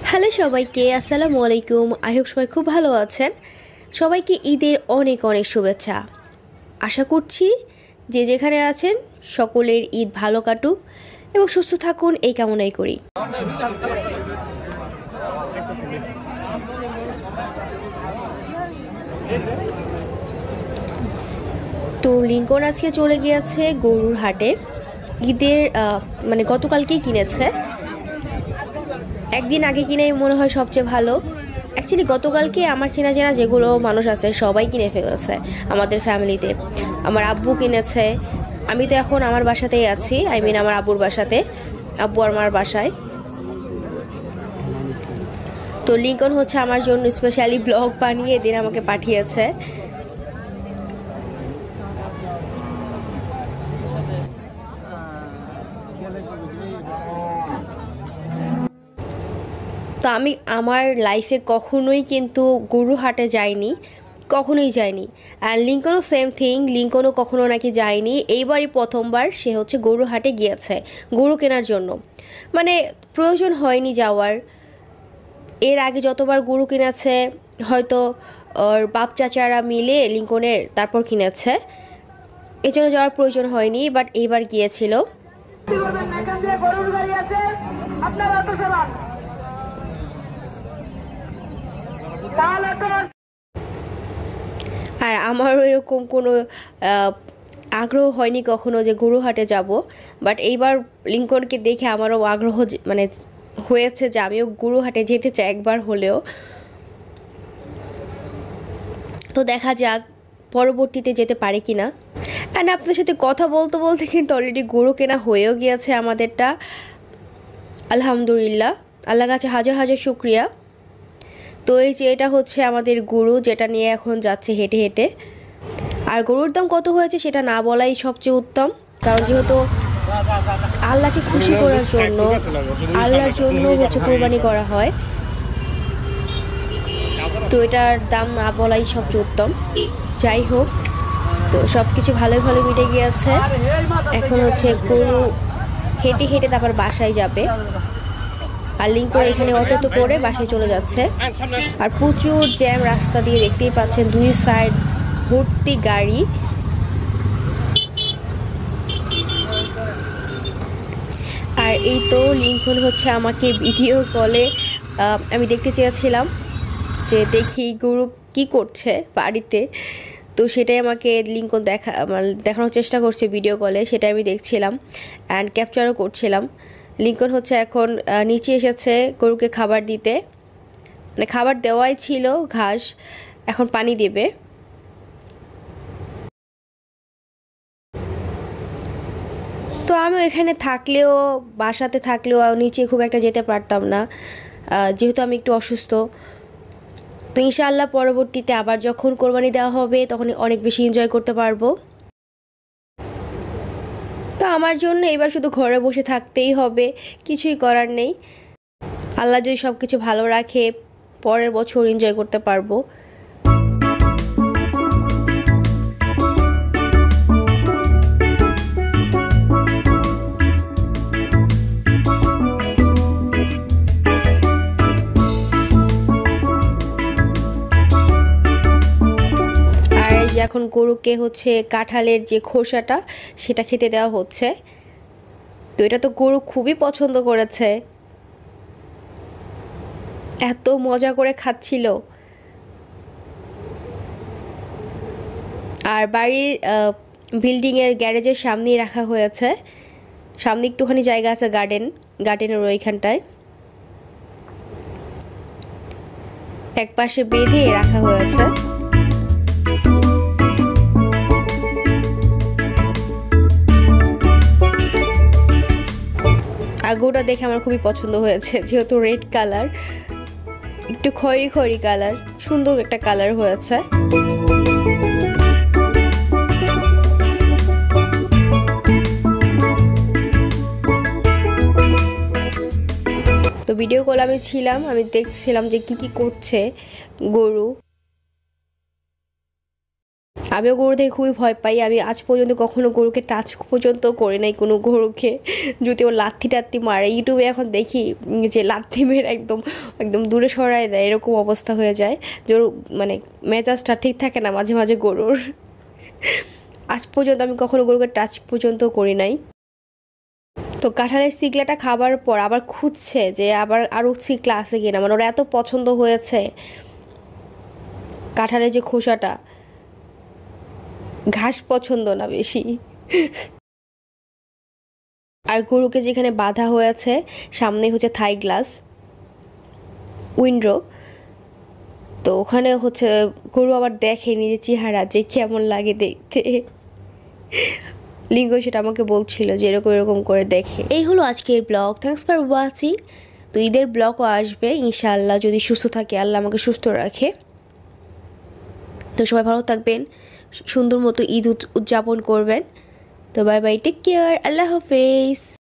Hello সবাইকে, আসসালামু আলাইকুম। আই হোপ সবাই খুব ভালো আছেন। সবাইকে ঈদের অনেক অনেক শুভেচ্ছা। আশা করছি যে যেখানে আছেন সকলের ঈদ ভালো কাটুক এবং সুস্থ থাকুন, এই কামনাই করি। তো লিঙ্কন আজকে চলে গিয়েছে গরুর হাটে। ঈদের মানে গতকালকেই কিনেছে। একদিন আগে কিনে মনে হয় সবচেয়ে ভালো। অ্যাকচুয়ালি গতকালকে আমার চেনা যেগুলো মানুষ আছে সবাই কিনে ফেলেছে আমাদের ফ্যামিলিতে। আমার আব্বু কিনেছে, আমি তো এখন আমার বাসাতেই আছি, আমার আব্বুর বাসাতে, আব্বু আমার বাসায়। তো লিঙ্কন হচ্ছে আমার জন্য স্পেশালি ব্লগ বানিয়ে দিন আমাকে পাঠিয়েছে। তো আমি আমার লাইফে কখনোই কিন্তু গরু হাটে যাইনি, কখনোই যায়নি। আর লিঙ্কনও সেম থিং, লিঙ্কনও কখনো নাকি যায়নি। এইবারই প্রথমবার সে হচ্ছে গরু হাটে গিয়েছে গরু কেনার জন্য। মানে প্রয়োজন হয়নি যাওয়ার। এর আগে যতবার গরু কিনেছে হয়তো ওর বাপ চাচারা মিলে লিঙ্কনের তারপর কিনেছে, এজন্য যাওয়ার প্রয়োজন হয়নি। বাট এইবার গিয়েছিল। আর আমারও এরকম কোনো আগ্রহ হয়নি কখনো যে গরু হাটে যাব। বাট এইবার লিঙ্কনকে দেখে আমারও আগ্রহ মানে হয়েছে যে আমিও গরু হাটে যেতে চাই একবার হলেও। তো দেখা যাক পরবর্তীতে যেতে পারি কি না। অ্যান্ড আপনাদের সাথে কথা বলতে বলতে কিন্তু অলরেডি গরু কেনা হয়েও গিয়েছে আমাদেরটা। আলহামদুলিল্লাহ, আল্লাহর কাছে হাজার হাজার শুকরিয়া। তো এই যে এটা হচ্ছে আমাদের গরু, যেটা নিয়ে এখন যাচ্ছে হেঁটে হেঁটে। আর গরুর দাম কত হয়েছে সেটা না বলাই সবচেয়ে উত্তম, কারণ যেহেতু আল্লাহকে খুশি করার জন্য, আল্লাহর জন্য হচ্ছে কোরবানি করা হয়, তো এটার দাম না বলাই সবচেয়ে উত্তম। যাই হোক, তো সব কিছু ভালোই ভালো মিটে গিয়েছে। এখন হচ্ছে গরু হেঁটে হেঁটে তারপর বাসায় যাবে। আর লিঙ্কন এখানে অটোতে করে বাসায় চলে যাচ্ছে। আর প্রচুর জ্যাম রাস্তা দিয়ে, দেখতেই পাচ্ছেন দুই সাইড ভর্তি গাড়ি। আর এই তো লিঙ্কন হচ্ছে আমাকে ভিডিও কলে, আমি দেখতে চেয়েছিলাম যে দেখি গরু কি করছে বাড়িতে, তো সেটাই আমাকে লিঙ্কন দেখানোর চেষ্টা করছে ভিডিও কলে, সেটাই আমি দেখছিলাম অ্যান্ড ক্যাপচারও করছিলাম। লিঙ্কন হচ্ছে এখন নিচে এসেছে গরুকে খাবার দিতে, মানে খাবার দেওয়াই ছিল, ঘাস, এখন পানি দেবে। তো আমি এখানে থাকলেও, বাসাতে থাকলেও নিচে খুব একটা যেতে পারতাম না, যেহেতু আমি একটু অসুস্থ। তো ইনশাআল্লাহ পরবর্তীতে আবার যখন কোরবানি দেওয়া হবে তখন অনেক বেশি এনজয় করতে পারবো। তো আমার জন্য এবার শুধু ঘরে বসে থাকতেই হবে, কিছুই করার নেই। আল্লাহ যদি সব কিছু ভালো রাখে পরের বছর এনজয় করতে পারবো। এখন গরুকে হচ্ছে কাঁঠালের যে খোসাটা সেটা খেতে দেওয়া হচ্ছে। তো এটা তো গরু খুবই পছন্দ করেছে, এত মজা করে খাচ্ছিল। আর বাড়ির বিল্ডিংয়ের গ্যারেজের সামনেই রাখা হয়েছে, সামনে একটুখানি জায়গা আছে, গার্ডেনের ওইখানটায় এক পাশে বেঁধে রাখা হয়েছে। আর গরুটা দেখে আমার খুবই পছন্দ হয়েছে, যেহেতু রেড কালার, একটু খয়েরি খয়েরি কালার, সুন্দর একটা কালার হয়েছে। তো ভিডিও কল আমি ছিলাম, আমি দেখছিলাম যে কি করছে গরু। আমিও গরু দেখে খুবই ভয় পাই। আমি আজ পর্যন্ত কখনো গরুকে টাচ পর্যন্ত করি নাই কোনো গরুকে। যদি ও লাথি টাত্তি মারে, ইউটিউবে এখন দেখি যে লাথি মেরে একদম একদম দূরে সরায় দেয়, এরকম অবস্থা হয়ে যায় যে ওর মানে মেজাজটা ঠিক থাকে না মাঝে মাঝে গরুর। আজ পর্যন্ত আমি কখনো গরুকে টাচ পর্যন্ত করি নাই। তো কাঁঠালের সিকলাটা খাবার পর আবার খুঁজছে যে আবার আরও সিকলা আছে কিনা, মানে ওর এত পছন্দ হয়েছে কাঁঠালের যে খোসাটা। ঘাস পছন্দ না বেশি। আর গরুকে যেখানে বাঁধা হয়েছে সামনে হচ্ছে থাই গ্লাস উইন্ডো, তো ওখানে হচ্ছে গরু আবার দেখে নিজের চেহারা যে কেমন লাগে দেখতে। লিঙ্গ সেটা আমাকে বলছিল যে এরকম এরকম করে দেখে। এই হলো আজকের ব্লগ। Thanks for watching. তো ঈদের ব্লগও আসবে ইনশাআল্লাহ, যদি সুস্থ থাকে, আল্লাহ আমাকে সুস্থ রাখে। তো সবাই ভালো থাকবেন, সুন্দর মতো ঈদ উদযাপন করবেন। তো বাই বাই, টেক কেয়ার, আল্লাহ হাফেজ।